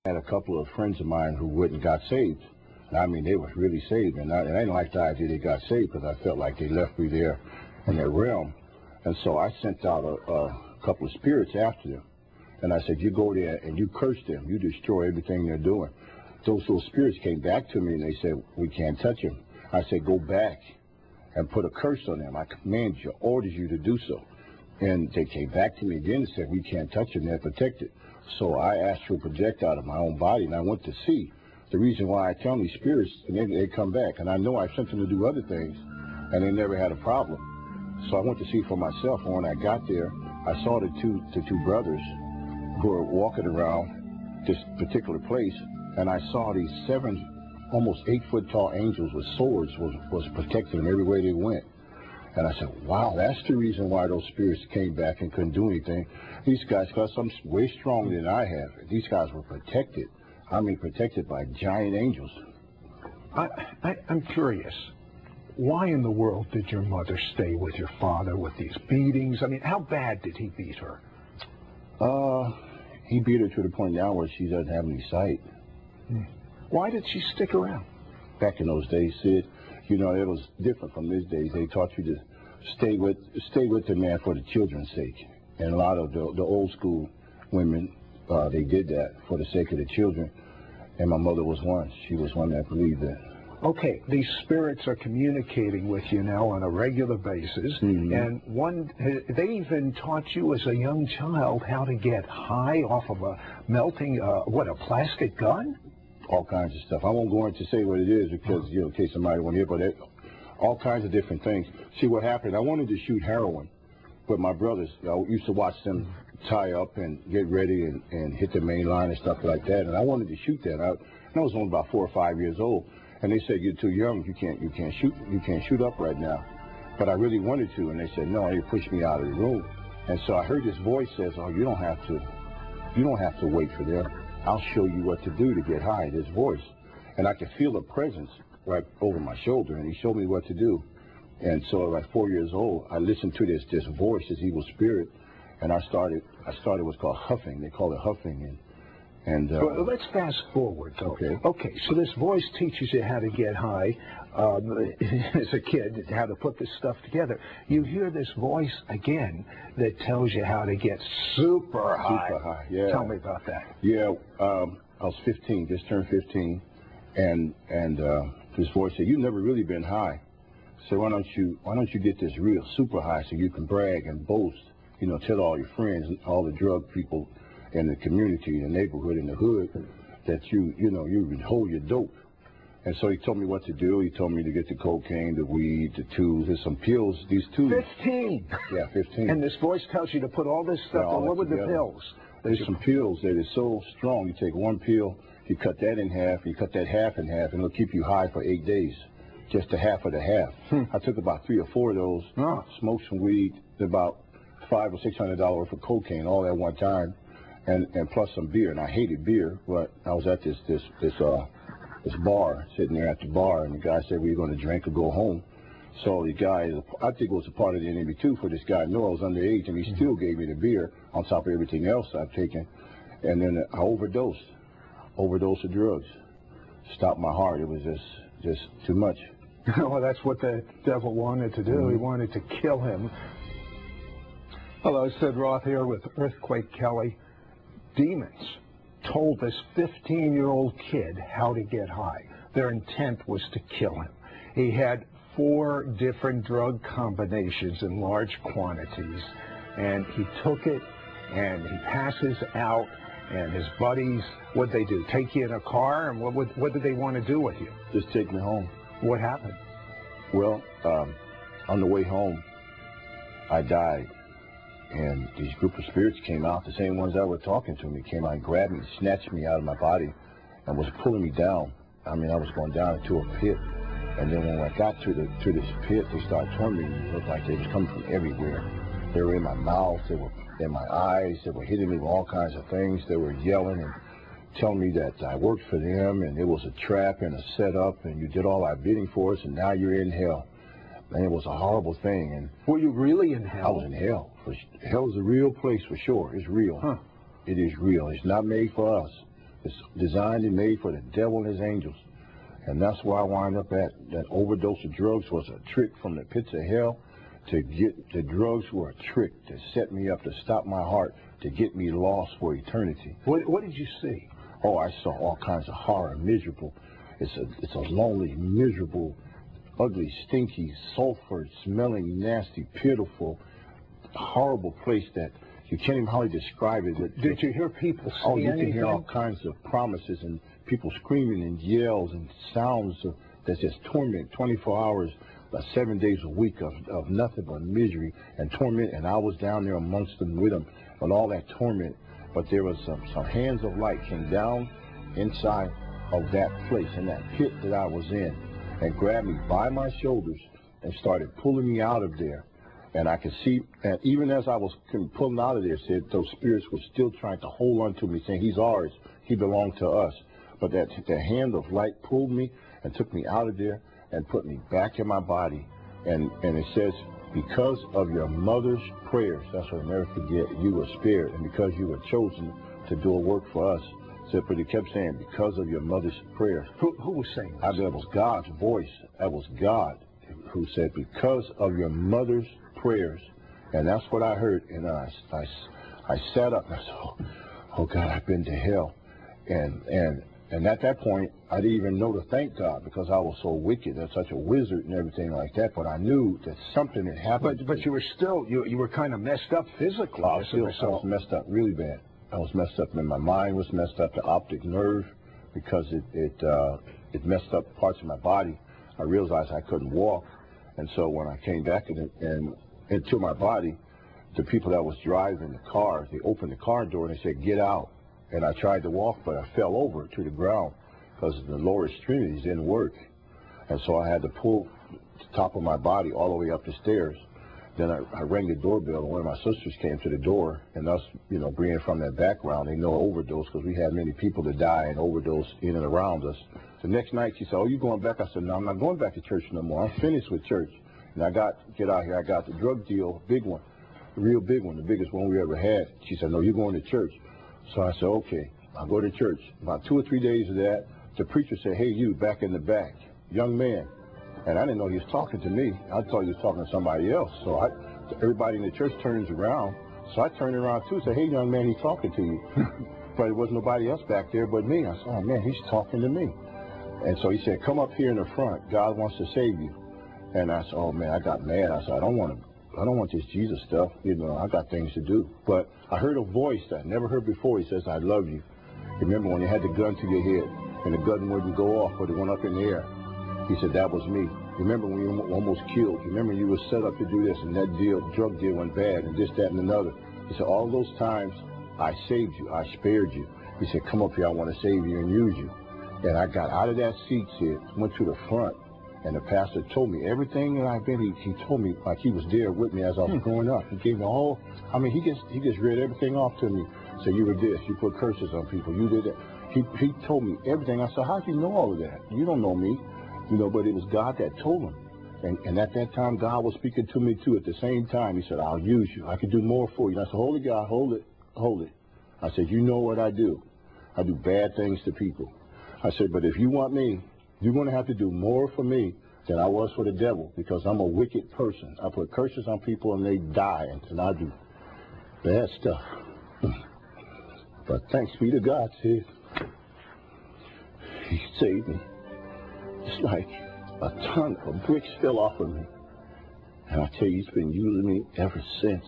I had a couple of friends of mine who went and got saved. And I mean, they were really saved. And I didn't like the idea they got saved because I felt like they left me there in their realm. And so I sent out a couple of spirits after them. And I said, you go there and you curse them. You destroy everything they're doing. Those spirits came back to me and they said, we can't touch them. I said, go back and put a curse on them. I command you, orders you to do so. And they came back to me again and said, we can't touch them, they're protected. So I asked for a projectile out of my own body, and I went to see the reason why I tell these spirits, and they come back. And I know I sent them to do other things, and they never had a problem. So I went to see for myself, and when I got there, I saw the two brothers who were walking around this particular place, and I saw these 7, almost 8-foot tall angels with swords was protecting them everywhere they went. And I said, wow, that's the reason why those spirits came back and couldn't do anything. These guys, because I'm way stronger than I have, these guys were protected. I mean, protected by giant angels. I'm curious. Why in the world did your mother stay with your father with these beatings? I mean, how bad did he beat her? He beat her to the point now where she doesn't have any sight. Why did she stick around? Back in those days, Sid, you know, it was different from these days. They taught you to stay with the man for the children's sake. And a lot of the old school women, they did that for the sake of the children. And my mother was one. She was one that believed that. Okay, these spirits are communicating with you now on a regular basis. And they even taught you as a young child how to get high off of a melting, a plastic gun? All kinds of stuff. I won't go into say what it is because, you know, in case somebody won't hear, but all kinds of different things. See, what happened, I wanted to shoot heroin, but my brothers, I used to watch them tie up and get ready and hit the main line and stuff like that, and I wanted to shoot that. I was only about 4 or 5 years old, and they said, you're too young, you can't shoot up right now. But I really wanted to, and they said, no, they pushed me out of the room. And so I heard this voice says, oh, you don't have to wait for them. I'll show you what to do to get high, this voice. And I could feel a presence right over my shoulder, and he showed me what to do. And so at 4 years old, I listened to this voice, this evil spirit, and I started what's called huffing. They call it huffing. Well, let's fast forward, though. Okay, so this voice teaches you how to get high as a kid, how to put this stuff together. You hear this voice again that tells you how to get super high. Super high, yeah. Tell me about that. Yeah, I was 15, just turned 15, and this voice said, you've never really been high. So why don't you get this real super high so you can brag and boast, you know, tell all your friends, all the drug people in the community, the neighborhood, in the hood, that you can hold your dope. And so he told me what to do. He told me to get the cocaine, the weed, the tools, there's some pills, these tools. 15? Yeah, 15. And this voice tells you to put all this stuff on. What were the pills? There's some pills that is so strong. You take one pill, you cut that in half, you cut that half in half, and it'll keep you high for 8 days. Just a half of the half. I took about 3 or 4 of those, smoked some weed, about $500 or $600 worth of cocaine all at one time, and plus some beer. And I hated beer, but I was at this bar, sitting there at the bar, and the guy said, "Were you going to drink or go home?" So the guy, I think it was a part of the enemy too, for this guy to know I was underage, and he still gave me the beer on top of everything else I've taken. And then I overdosed of drugs. Stopped my heart. It was just too much. Well, that's what the devil wanted to do. He wanted to kill him. Hello, Sid Roth here with Earthquake Kelly. Demons told this 15-year-old kid how to get high. Their intent was to kill him. He had 4 different drug combinations in large quantities, and he took it, and he passes out, and his buddies, what'd they do? Take you in a car, and what did they want to do with you? Just take me home. What happened? Well, on the way home, I died. And these group of spirits came out, the same ones that were talking to me, came out and grabbed me, snatched me out of my body, and was pulling me down. I mean, I was going down into a pit. And then when I got to this pit, they started tormenting me. It looked like they was coming from everywhere. They were in my mouth, they were in my eyes, they were hitting me with all kinds of things. They were yelling and telling me that I worked for them, and it was a trap and a setup, and you did all our bidding for us, and now you're in hell. And it was a horrible thing. And were you really in hell? I was in hell. Hell is a real place for sure. It's real. It is real. It's not made for us. It's designed and made for the devil and his angels. And that's where I wind up at. That overdose of drugs was a trick from the pits of hell. To get the drugs were a trick to set me up, to stop my heart, to get me lost for eternity. What did you see? Oh, I saw all kinds of horror, miserable. It's a lonely, miserable, ugly, stinky, sulfur-smelling, nasty, pitiful, horrible place that you can't even hardly describe it. Did you hear people say Oh, you anything? can hear all kinds of promises and people screaming and yells and sounds that's just torment 24 hours, 7 days a week of nothing but misery and torment. And I was down there amongst them with them and all that torment. But there was some hands of light came down inside of that place, in that pit that I was in, and grabbed me by my shoulders and started pulling me out of there. And I could see, and even as I was pulling out of there, said those spirits were still trying to hold on to me, saying, he's ours, he belonged to us. But that hand of light pulled me and took me out of there and put me back in my body. And it says, because of your mother's prayers, that's what I'll never forget, you were spared. And because you were chosen to do a work for us. But it kept saying, because of your mother's prayers. Who was saying that? That was God's voice. That was God who said, because of your mother's prayers. And that's what I heard. And I sat up and I said, oh God, I've been to hell. And at that point, I didn't even know to thank God because I was so wicked and such a wizard and everything like that. But I knew that something had happened. But you were still, you were kind of messed up physically. I was messed up really bad. I was messed up, and my mind was messed up, the optic nerve, because it messed up parts of my body. I realized I couldn't walk. And so when I came back into my body, the people that was driving the car, they opened the car door and they said, get out. And I tried to walk, but I fell over to the ground because the lower extremities didn't work. And so I had to pull the top of my body all the way up the stairs. Then I rang the doorbell, and one of my sisters came to the door, and us, being from that background, they know overdose because we had many people that die and overdose in and around us. The next night, she said, oh, you going back? I said, no, I'm not going back to church no more. I'm finished with church. And I got the drug deal, big one, the real big one, the biggest one we ever had. She said, no, you're going to church. So I said, okay, I'll go to church. About 2 or 3 days of that, the preacher said, hey, you back in the back, young man. And I didn't know he was talking to me. I thought he was talking to somebody else. So everybody in the church turns around. So I turned around too, said, hey, young man, he's talking to you. But there wasn't nobody else back there but me. I said, oh, man, he's talking to me. And so he said, come up here in the front. God wants to save you. And I said, oh, man, I got mad. I said, I don't want this Jesus stuff. I got things to do. But I heard a voice that I never heard before. He says, I love you. Remember when you had the gun to your head and the gun wouldn't go off, but it went up in the air? He said, that was me. Remember when you were almost killed? Remember you were set up to do this and that drug deal went bad and this, that, and another. He said, all those times I saved you, I spared you. He said, come up here, I want to save you and use you. And I got out of that seat, went to the front, and the pastor told me everything that I've been. He told me like he was there with me as I was growing up. He gave me all. He just read everything off to me. So you were this, you put curses on people, you did that. He told me everything. I said, how do you know all of that? You don't know me. But it was God that told him. And at that time, God was speaking to me, too, at the same time. He said, I'll use you. I can do more for you. And I said, hold it, God, hold it. I said, you know what I do. I do bad things to people. I said, but if you want me, you're going to have to do more for me than I was for the devil, because I'm a wicked person. I put curses on people, and they die, and I do bad stuff. But thanks be to God, sis. He saved me. It's like a ton of bricks fell off of me. And I tell you, he's been using me ever since.